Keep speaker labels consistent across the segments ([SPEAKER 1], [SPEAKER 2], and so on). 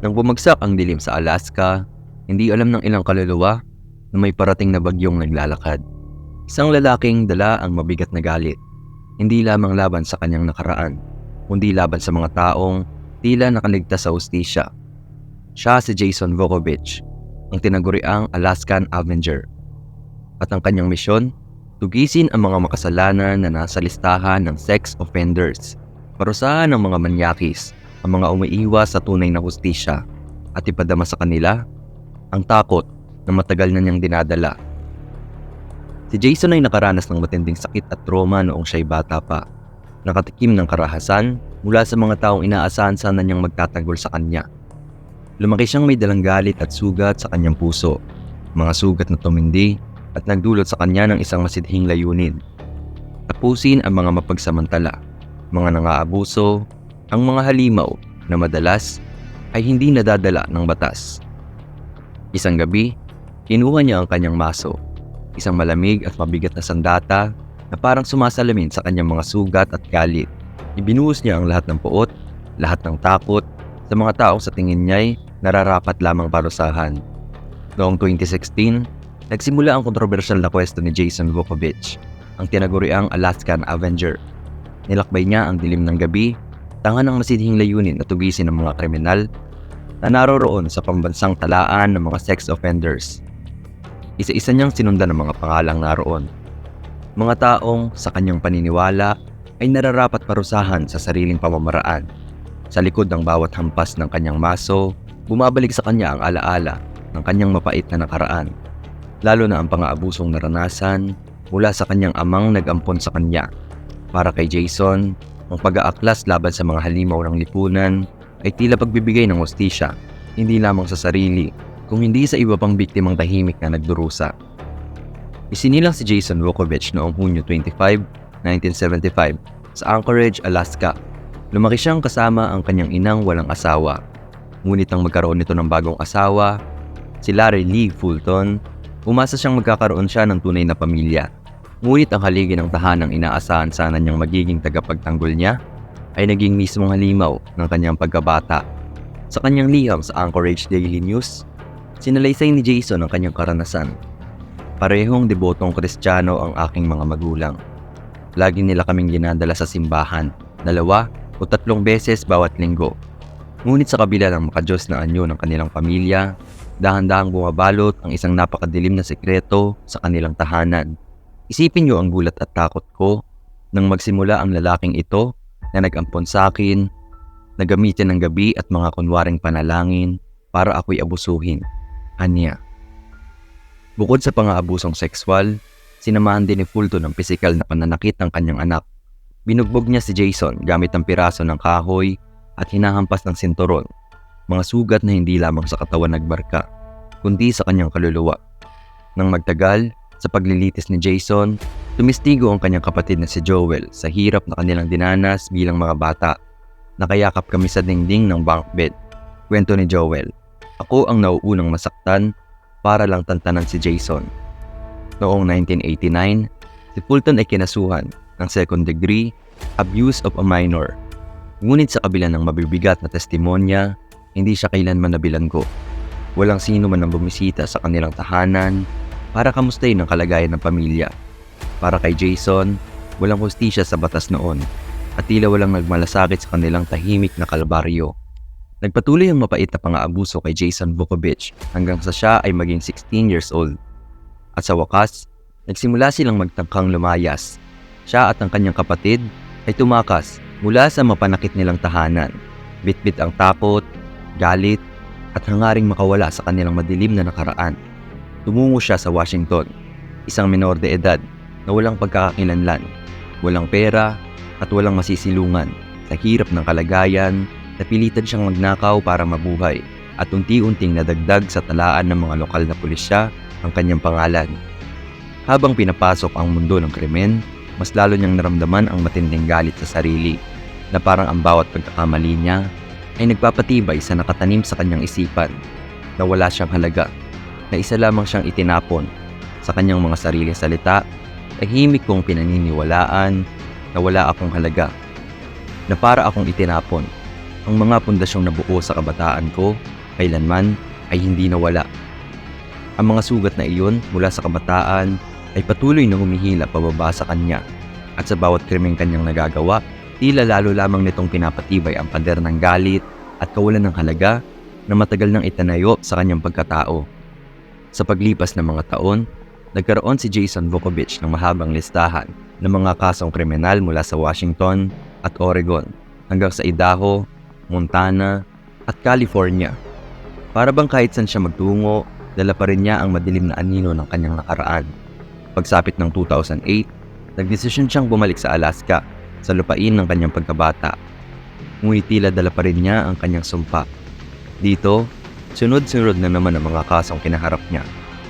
[SPEAKER 1] Nang bumagsak ang dilim sa Alaska, hindi alam ng ilang kaluluwa na may parating na bagyong naglalakad. Isang lalaking dala ang mabigat na galit, hindi lamang laban sa kanyang nakaraan, kundi laban sa mga taong tila nakaligtas sa hustisya. Siya si Jason Vukovich, ang tinaguriang Alaskan Avenger. At ang kanyang misyon, tugisin ang mga makasalanan na nasa listahan ng sex offenders, parusahan ng mga manyakis, ang mga umiiwas sa tunay na hustisya, at ipadama sa kanila ang takot na matagal na niyang dinadala. Si Jason ay nakaranas ng matinding sakit at trauma noong siya'y bata pa. Nakatikim ng karahasan mula sa mga taong inaasahan sana niyang magtatanggol sa kanya. Lumaki siyang may dalang galit at sugat sa kanyang puso, mga sugat na tumindi at nagdulot sa kanya ng isang masidhing layunin. Tapusin ang mga mapagsamantala, mga nangaabuso, ang mga halimaw na madalas ay hindi nadadala ng batas. Isang gabi, kinuha niya ang kanyang maso, isang malamig at mabigat na sandata na parang sumasalamin sa kanyang mga sugat at galit. Ibinuhos niya ang lahat ng puot, lahat ng takot sa mga taong sa tingin niya'y nararapat lamang parusahan. Noong 2016, nagsimula ang kontrobersyal na kwesto ni Jason Vukovich, ang tinaguriang Alaskan Avenger. Nilakbay niya ang dilim ng gabi, tanga ng masidhing layunin na tugisin ng mga kriminal na naroroon sa pambansang talaan ng mga sex offenders. Isa-isa niyang sinundan ng mga pangalang naroon. Mga taong sa kanyang paniniwala ay nararapat parusahan sa sariling pamamaraan. Sa likod ng bawat hampas ng kanyang maso, bumabalik sa kanya ang alaala ng kanyang mapait na nakaraan, lalo na ang pang-aabusong naranasan mula sa kanyang amang nag-ampon sa kanya. Para kay Jason, ang pag-aaklas laban sa mga halimaw ng lipunan ay tila pagbibigay ng hustisya, hindi lamang sa sarili, kung hindi sa iba pang biktimang tahimik na nagdurusa. Isinilang si Jason Vukovich noong Hunyo 25, 1975 sa Anchorage, Alaska. Lumaki siyang kasama ang kanyang inang walang asawa. Ngunit nang magkaroon nito ng bagong asawa, si Larry Lee Fulton, umasa siyang magkakaroon siya ng tunay na pamilya. Ngunit ang haligi ng tahanang inaasahan sana niyang magiging tagapagtanggol niya ay naging mismong halimaw ng kanyang pagkabata. Sa kanyang liham sa Anchorage Daily News, sinalaysay ni Jason ang kanyang karanasan. Parehong debotong Kristiyano ang aking mga magulang. Lagi nila kaming ginadala sa simbahan, 2 o 3 beses bawat linggo. Ngunit sa kabila ng makadiyos na anyo ng kanilang pamilya, dahan-dahang bumabalot ang isang napakadilim na sekreto sa kanilang tahanan. Isipin niyo ang gulat at takot ko nang magsimula ang lalaking ito na nag-ampon sa akin, na gamitin ng gabi at mga kunwaring panalangin para ako'y abusuhin. Anya. Bukod sa pang-aabusong sexual, sinamahan din ni Fulton ng pisikal na pananakit ng kanyang anak. Binugbog niya si Jason gamit ang piraso ng kahoy at hinahampas ng sinturon, mga sugat na hindi lamang sa katawan nagbarka, kundi sa kanyang kaluluwa. Nang magtagal, sa paglilitis ni Jason, tumistigo ang kanyang kapatid na si Joel sa hirap na kanilang dinanas bilang mga bata. Nakayakap kami sa dingding ng bunk bed. Kwento ni Joel, ako ang nauunang masaktan para lang tantanan si Jason. Noong 1989, si Fulton ay kinasuhan ng second degree abuse of a minor. Ngunit sa kabila ng mabibigat na testimonya, hindi siya kailanman nabilanggo. Walang sino man ang bumisita sa kanilang tahanan para kamustahin ang kalagayan ng pamilya. Para kay Jason, walang hustisya sa batas noon at tila walang nagmalasakit sa kanilang tahimik na kalbaryo. Nagpatuloy ang mapait na pang-aabuso kay Jason Vukovich hanggang sa siya ay maging 16 years old. At sa wakas, nagsimula silang magtangkang lumayas. Siya at ang kanyang kapatid ay tumakas mula sa mapanakit nilang tahanan. Bitbit ang takot, galit, at hangaring makawala sa kanilang madilim na nakaraan. Tumungo siya sa Washington, isang menor de edad na walang pagkakakilanlan, walang pera at walang masisilungan. Sa hirap ng kalagayan, napilitan siyang magnakaw para mabuhay at unti-unting nadagdag sa talaan ng mga lokal na pulisya ang kanyang pangalan. Habang pinapasok ang mundo ng krimen, mas lalo niyang naramdaman ang matinding galit sa sarili na parang ang bawat pagkakamali niya ay nagpapatibay sa nakatanim sa kanyang isipan na wala siyang halaga, na isa lamang siyang itinapon sa kanyang mga sariling salita, tahimik kong pinaniniwalaan na wala akong halaga, na para akong itinapon, Ang mga pundasyong nabuo sa kabataan ko, kailanman ay hindi nawala. Ang mga sugat na iyon mula sa kabataan ay patuloy na humihila pababa sa kanya at sa bawat krimeng kanyang nagagawa, tila lalo lamang nitong pinapatibay ang pader ng galit at kawalan ng halaga na matagal nang itanayo sa kanyang pagkatao. Sa paglipas ng mga taon, nagkaroon si Jason Vukovich ng mahabang listahan ng mga kasong kriminal mula sa Washington at Oregon hanggang sa Idaho, Montana at California. Para bang kahit saan siya magtungo, dala pa rin niya ang madilim na anino ng kanyang nakaraan. Pagsapit ng 2008, nagdesisyon siyang bumalik sa Alaska sa lupain ng kanyang pagkabata. Ngunit tila dala pa rin niya ang kanyang sumpa. Dito, sunod-sunod na naman ang mga kasong kinaharap niya.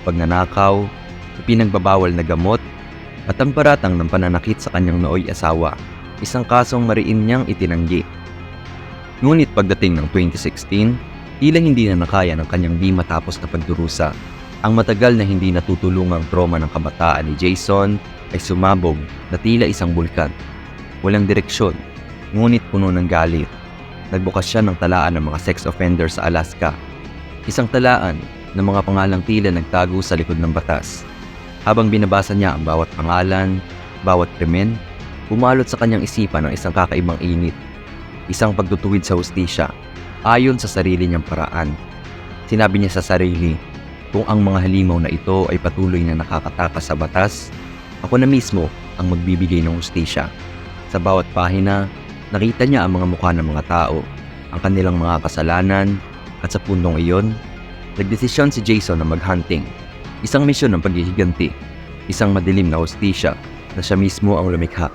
[SPEAKER 1] Pagnanakaw, ipinagbabawal na gamot, at ang paratang ng pananakit sa kanyang nooy asawa, isang kasong mariin niyang itinanggi. Ngunit pagdating ng 2016, tila hindi na nakaya ng kanyang di matapos na pagdurusa. Ang matagal na hindi natutulungang trauma ng kabataan ni Jason ay sumabog na tila isang bulkan. Walang direksyon, ngunit puno ng galit. Nagbukas siya ng talaan ng mga sex offenders sa Alaska. Isang talaan ng mga pangalang tila nagtago sa likod ng batas. Habang binabasa niya ang bawat pangalan, bawat krimen, bumalot sa kanyang isipan ang isang kakaibang init. Isang pagtutuwid sa hustisya, ayon sa sarili niyang paraan. Sinabi niya sa sarili, kung ang mga halimaw na ito ay patuloy na nakakatakas sa batas, ako na mismo ang magbibigay ng hustisya. Sa bawat pahina, nakita niya ang mga mukha ng mga tao, ang kanilang mga kasalanan, at sa puntong iyon, nagdesisyon si Jason na mag-hunting. Isang misyon ng paghihiganti, isang madilim na hustisya na siya mismo ang lumikha.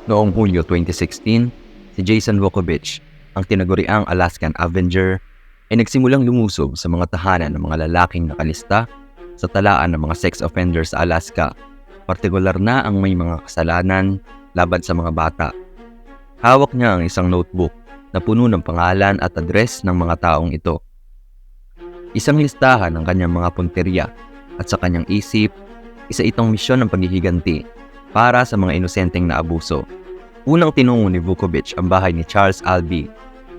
[SPEAKER 1] Noong Hulyo 2016, si Jason Vukovich, ang tinaguriang Alaskan Avenger, ay nagsimulang lumusob sa mga tahanan ng mga lalaking nakalista sa talaan ng mga sex offenders sa Alaska, partikular na ang may mga kasalanan laban sa mga bata. Hawak niya ang isang notebook na puno ng pangalan at address ng mga taong ito. Isang listahan ng kanyang mga punteriya at sa kanyang isip, isa itong misyon ng paghihiganti para sa mga inosenteng na abuso. Unang tinungo ni Vukovich ang bahay ni Charles Albee,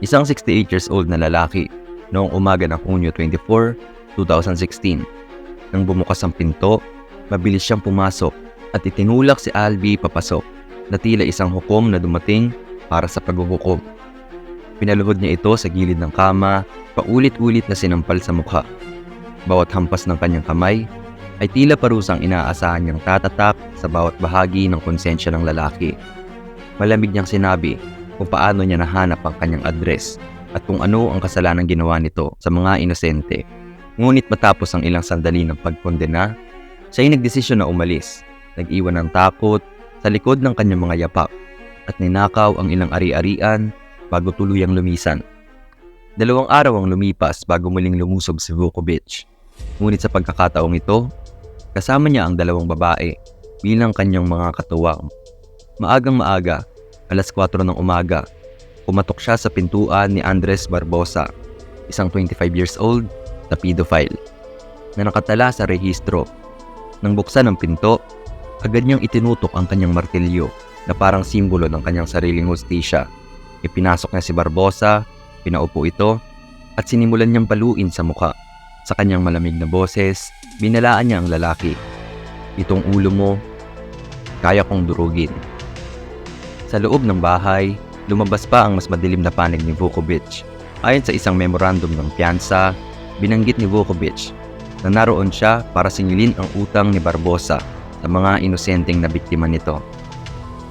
[SPEAKER 1] isang 68 years old na lalaki, noong umaga ng Hunyo 24, 2016. Nang bumukas ang pinto, mabilis siyang pumasok at itinulak si Albee papasok na tila isang hukom na dumating para sa paghuhukom. Pinaluhod niya ito sa gilid ng kama, paulit-ulit na sinampal sa mukha. Bawat hampas ng kanyang kamay ay tila parusang inaasahan niyang tatatak sa bawat bahagi ng konsensya ng lalaki. Malamig niyang sinabi kung paano niya nahanap ang kanyang address at kung ano ang kasalanang ginawa nito sa mga inosente. Ngunit matapos ang ilang sandali ng pagkondena, siya ay nagdesisyon na umalis, nag-iwan ng takot sa likod ng kanyang mga yapak at ninakaw ang ilang ari-arian bago tuluyang lumisan. 2 araw ang lumipas bago muling lumusob si Vukovich. Ngunit sa pagkakataong ito, kasama niya ang 2 babae bilang kanyang mga katuwang. Maagang maaga, alas 4 ng umaga, pumatok siya sa pintuan ni Andres Barbosa, isang 25 years old na pedophile, na nakatala sa rehistro. Nang buksan ang pinto, agad niyang itinutok ang kanyang martilyo na parang simbolo ng kanyang sariling hustisya. Ipinasok niya si Barbosa, pinaupo ito, at sinimulan niyang paluin sa mukha. Sa kanyang malamig na boses, binalaan niya ang lalaki. Itong ulo mo, kaya kong durugin. Sa loob ng bahay, lumabas pa ang mas madilim na panig ni Vukovich. Ayon sa isang memorandum ng piyansa, binanggit ni Vukovich na naroon siya para singilin ang utang ni Barbosa sa mga inosenteng na biktima nito.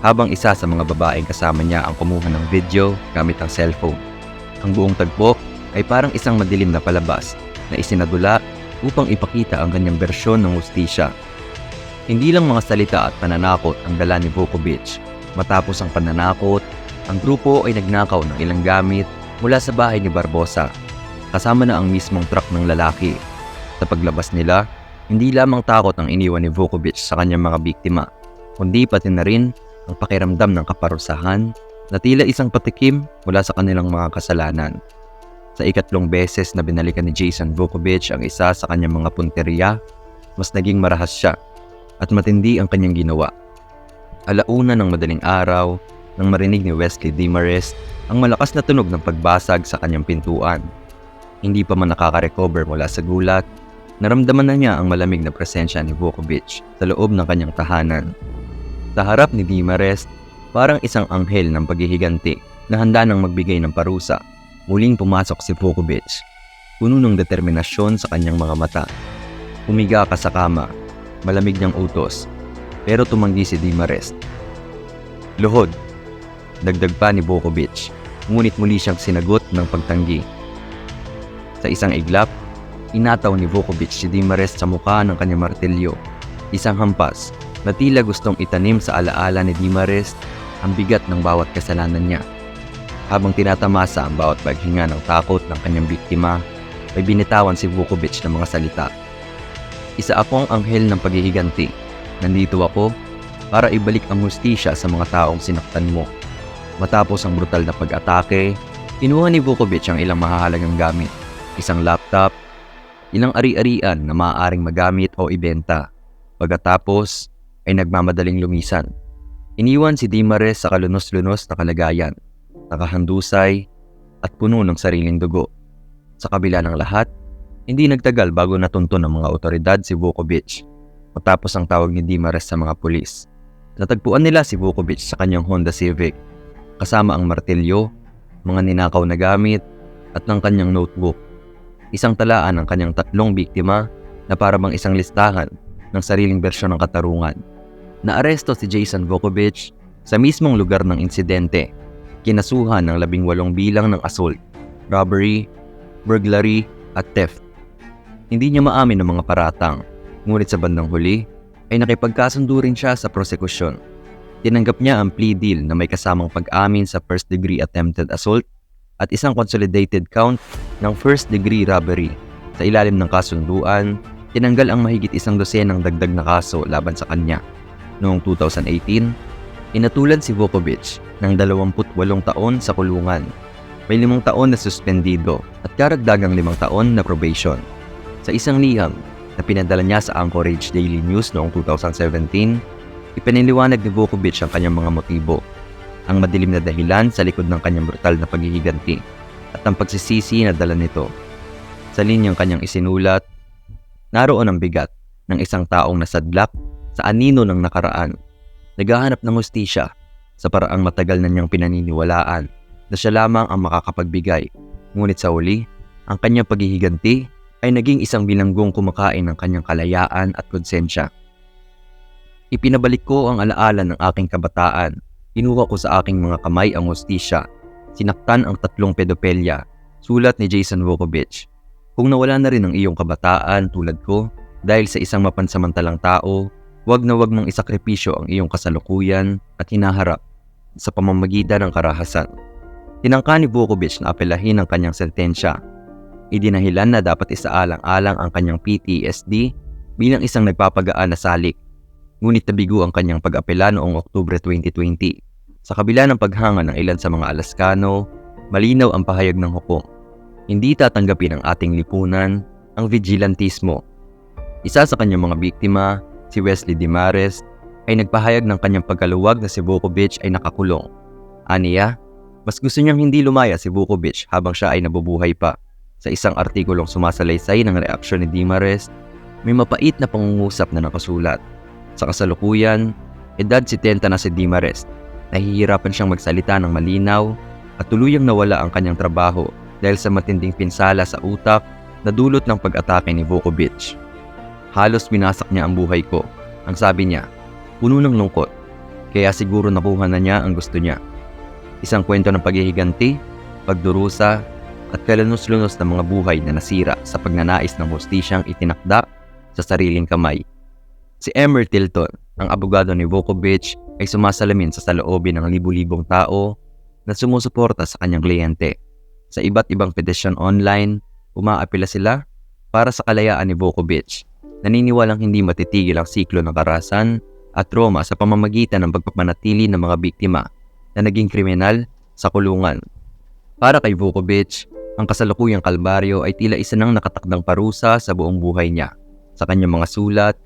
[SPEAKER 1] Habang isa sa mga babaeng kasama niya ang kumuha ng video gamit ang cellphone. Ang buong tagpo ay parang isang madilim na palabas na isinadula upang ipakita ang kanyang bersyon ng hustisya. Hindi lang mga salita at pananakot ang dala ni Vukovich. Matapos ang pananakot, ang grupo ay nagnakaw ng ilang gamit mula sa bahay ni Barbosa, kasama na ang mismong truck ng lalaki. Sa paglabas nila, hindi lamang takot ang iniwan ni Vukovich sa kanyang mga biktima, kundi pati na rin ang pakiramdam ng kaparusahan na tila isang patikim mula sa kanilang mga kasalanan. Sa 3 beses na binalikan ni Jason Vukovich ang isa sa kanyang mga punteriya, mas naging marahas siya at matindi ang kanyang ginawa. 1:00 ng madaling araw, nang marinig ni Wesley Demarest ang malakas na tunog ng pagbasag sa kanyang pintuan. Hindi pa man nakaka-recover mula sa gulat, naramdaman na niya ang malamig na presensya ni Vukovic sa loob ng kanyang tahanan. Sa harap ni Dimarest, parang isang anghel ng paghihiganti na handa nang magbigay ng parusa. Muling pumasok si Vukovic, puno ng determinasyon sa kanyang mga mata. Humiga ka sa kama, malamig niyang utos, pero tumanggi si Dimarest. Luhod, dagdag pa ni Vukovic, ngunit muli siyang sinagot ng pagtanggi. Sa isang iglap, inataw ni Vukovic si Dimarest sa mukha ng kanyang martilyo. Isang hampas na tila gustong itanim sa alaala ni Dimarest ang bigat ng bawat kasalanan niya. Habang tinatamasa ang bawat paghinga ng takot ng kanyang biktima, ay binitawan si Vukovic ng mga salita. Isa akong anghel ng paghihiganti. Nandito ako para ibalik ang hustisya sa mga taong sinaktan mo. Matapos ang brutal na pag-atake, kinuha ni Vukovic ang ilang mahahalagang gamit. Isang laptop, ilang ari-arian na maaaring magamit o ibenta. Pagkatapos ay nagmamadaling lumisan. Iniwan si Dimarest sa kalunos-lunos na kalagayan, nakahandusay at puno ng sariling dugo. Sa kabila ng lahat, hindi nagtagal bago natunto ng mga otoridad si Vukovic. Matapos ang tawag ni Dimarest sa mga pulis, natagpuan nila si Vukovic sa kanyang Honda Civic, kasama ang martilyo, mga ninakaw na gamit at ng kanyang notebook. Isang talaan ng kanyang 3 biktima na para bang isang listahan ng sariling bersyon ng katarungan. Naaresto si Jason Vukovic sa mismong lugar ng insidente, kinasuhan ng 18 bilang ng assault, robbery, burglary at theft. Hindi niya maamin ng mga paratang, ngunit sa bandang huli ay nakipagkasundo rin siya sa prosekusyon. Tinanggap niya ang plea deal na may kasamang pag-amin sa first-degree attempted assault at isang consolidated count ng first-degree robbery. Sa ilalim ng kasunduan, tinanggal ang mahigit 12 dagdag na kaso laban sa kanya. Noong 2018, inatulan si Vukovic ng 28 taon sa kulungan. May 5 taon na suspendido at karagdagang 5 taon na probation. Sa isang liham na pinadala niya sa Anchorage Daily News noong 2017, ipiniliwanag ni Vukovic ang kanyang mga motibo, ang madilim na dahilan sa likod ng kanyang brutal na paghihiganti at ang pagsisisi na dala nito. Sa linyang kanyang isinulat, naroon ang bigat ng isang taong nasadlak sa anino ng nakaraan, naghahanap ng hustisya sa paraang matagal na niyang pinaniniwalaan na siya lamang ang makakapagbigay. Ngunit sa huli, ang kanyang paghihiganti ay naging isang bilanggong kumakain ng kanyang kalayaan at konsensya. Ipinabalik ko ang alaala ng aking kabataan. Inuha ko sa aking mga kamay ang hustisya. Sinaktan ang 3 pedopelya, sulat ni Jason Vukovic. Kung nawala na rin ang iyong kabataan tulad ko dahil sa isang mapansamantalang tao, wag na wag mong isakripisyo ang iyong kasalukuyan at hinaharap sa pamamagitan ng karahasan. Tinangka ni Vukovic na apelahin ang kanyang sentensya. Idinahilan na dapat isaalang-alang ang kanyang PTSD bilang isang nagpapagaan na salik. Ngunit nabigo ang kanyang pag-apela noong Oktubre 2020. Sa kabila ng paghanga ng ilan sa mga Alaskano, malinaw ang pahayag ng hukom. Hindi tatanggapin ng ating lipunan ang vigilantismo. Isa sa kanyang mga biktima, si Wesley Dimarest, ay nagpahayag ng kanyang pagkaluwag na si Vukovic ay nakakulong. Aniya, mas gusto niyang hindi lumaya si Vukovic habang siya ay nabubuhay pa. Sa isang artikulong sumasalaysay ng reaksyon ni Dimarest, may mapait na pangungusap na nakasulat. Sa kasalukuyan, edad 70 na si Dimarest. Nahihirapan siyang magsalita ng malinaw at tuluyang nawala ang kanyang trabaho dahil sa matinding pinsala sa utak na dulot ng pag-atake ni Vukovic. Halos binasak niya ang buhay ko. Ang sabi niya, puno ng lungkot, kaya siguro nakuha na niya ang gusto niya. Isang kwento ng paghihiganti, pagdurusa, at kalanos-lunos ng mga buhay na nasira sa pagnanais ng hustisyang itinakda sa sariling kamay. Si Emer Tilton, ang abogado ni Vukovic, ay sumasalamin sa saloobin ng libu-libong tao na sumusuporta sa kanyang kliyente. Sa iba't ibang petisyon online, umaapela sila para sa kalayaan ni Vukovic. Naniniwalang hindi matitigil ang siklo ng karahasan at trauma sa pamamagitan ng pagpapanatili ng mga biktima na naging kriminal sa kulungan. Para kay Vukovic, ang kasalukuyang kalbaryo ay tila isa ng nakatakdang parusa sa buong buhay niya. Sa kanyang mga sulat,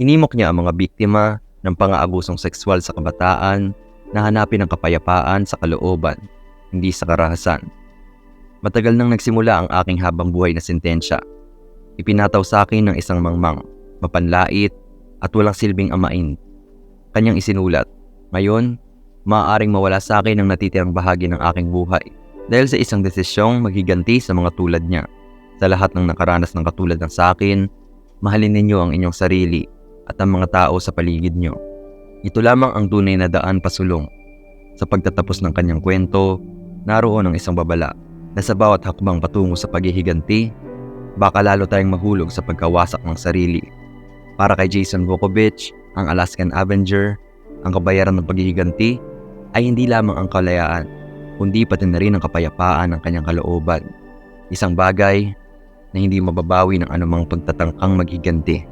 [SPEAKER 1] hinimok niya ang mga biktima ng pang-aabusong sexual sa kabataan na hanapin ang kapayapaan sa kalooban. hindi sa karahasan. Matagal nang nagsimula ang aking habang buhay na sentensya. Ipinataw sa akin ng isang mangmang, mapanlait at walang silbing amain. Kanyang isinulat, ngayon, maaaring mawala sa akin ang natitirang bahagi ng aking buhay dahil sa isang desisyong maghiganti sa mga tulad niya. Sa lahat ng nakaranas ng katulad ng sa akin, mahalin ninyo ang inyong sarili at ang mga tao sa paligid nyo. Ito lamang ang tunay na daan pasulong. Sa pagtatapos ng kanyang kwento, naroon ang isang babala na sa bawat hakbang patungo sa paghihiganti, baka lalo tayong mahulog sa pagkawasak ng sarili. Para kay Jason Vukovich, ang Alaskan Avenger, ang kabayaran ng paghihiganti ay hindi lamang ang kalayaan, kundi pati na rin ang kapayapaan ng kanyang kalooban. Isang bagay na hindi mababawi ng anumang pagtatangkang maghiganti.